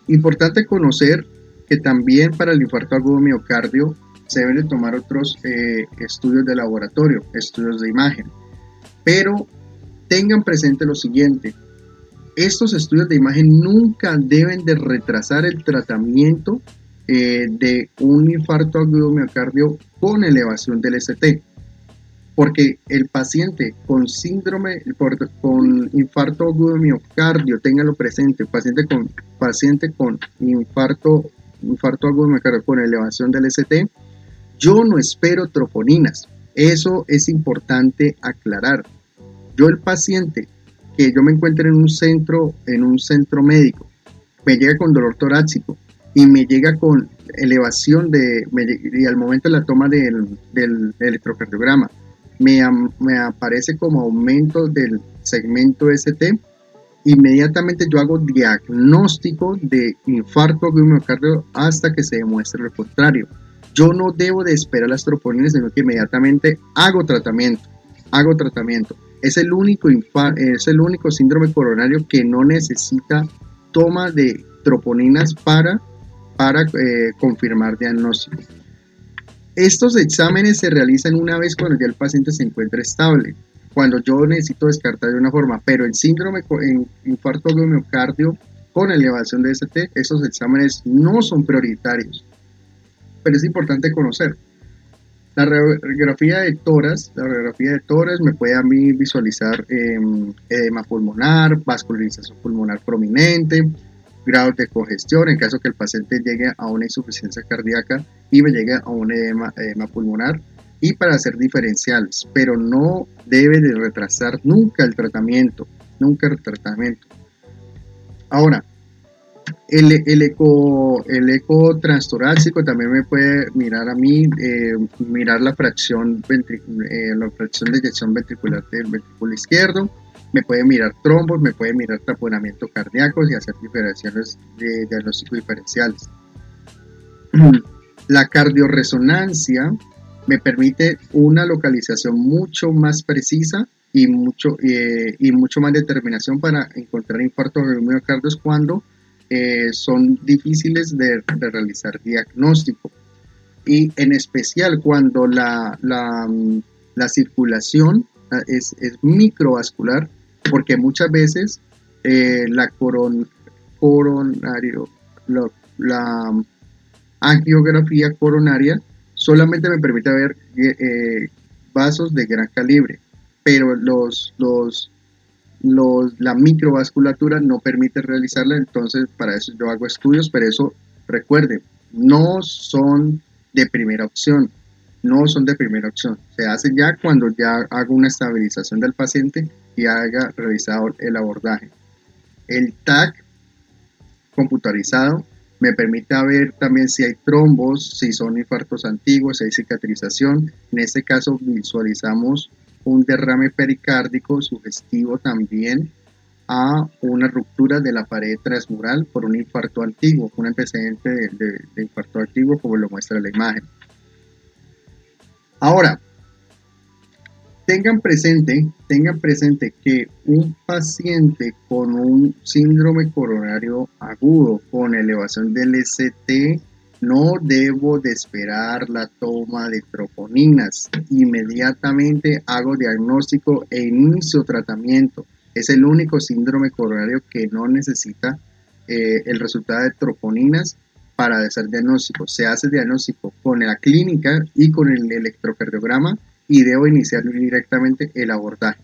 Importante conocer que también para el infarto agudo de miocardio se deben de tomar otros estudios de laboratorio, estudios de imagen. Pero tengan presente lo siguiente: estos estudios de imagen nunca deben de retrasar el tratamiento de un infarto agudo de miocardio con elevación del ST, porque el paciente con síndrome, con infarto agudo de miocardio, ténganlo presente, paciente con infarto agudo de miocardio con elevación del ST, yo no espero troponinas. Eso es importante aclarar. Yo, el paciente que yo me encuentre en un centro médico, me llega con dolor torácico y me llega con elevación y al momento de la toma del electrocardiograma me aparece como aumento del segmento ST, inmediatamente yo hago diagnóstico de infarto agudo de miocardio hasta que se demuestre lo contrario. Yo no debo de esperar las troponinas, sino que inmediatamente hago tratamiento. Es el único síndrome coronario que no necesita toma de troponinas para confirmar diagnóstico. Estos exámenes se realizan una vez cuando ya el paciente se encuentra estable, cuando yo necesito descartar de una forma, pero en en infarto agudo de miocardio con elevación de ST, esos exámenes no son prioritarios, pero es importante conocer. La radiografía de tórax me puede a mí visualizar edema pulmonar, vascularización pulmonar prominente, grados de congestión, en caso que el paciente llegue a una insuficiencia cardíaca y me llegue a un edema pulmonar, y para hacer diferenciales, pero no debe de retrasar nunca el tratamiento, Ahora, el eco transtorácico también me puede mirar a mí, mirar la fracción de eyección ventricular del ventrículo izquierdo, me puede mirar trombos, me puede mirar taponamiento cardíaco y hacer diferenciales de diagnóstico diferenciales. La cardioresonancia me permite una localización mucho más precisa y mucho más determinación para encontrar infartos de miocardio cuando son difíciles de realizar diagnóstico, y en especial cuando la circulación es microvascular, porque muchas veces la coronario, la angiografía coronaria solamente me permite ver vasos de gran calibre, pero la microvasculatura no permite realizarla. Entonces para eso yo hago estudios, pero eso, recuerden, no son de primera opción, se hace ya cuando ya hago una estabilización del paciente y haya realizado el abordaje. El TAC computarizado me permite ver también si hay trombos, si son infartos antiguos, si hay cicatrización. En este caso visualizamos un derrame pericárdico sugestivo también a una ruptura de la pared transmural por un infarto antiguo, un antecedente de infarto antiguo, como lo muestra la imagen. Ahora, tengan presente que un paciente con un síndrome coronario agudo con elevación del ST, no debo de esperar la toma de troponinas. Inmediatamente hago diagnóstico e inicio tratamiento. Es el único síndrome coronario que no necesita el resultado de troponinas para hacer diagnóstico. Se hace diagnóstico con la clínica y con el electrocardiograma, y debo iniciar directamente el abordaje.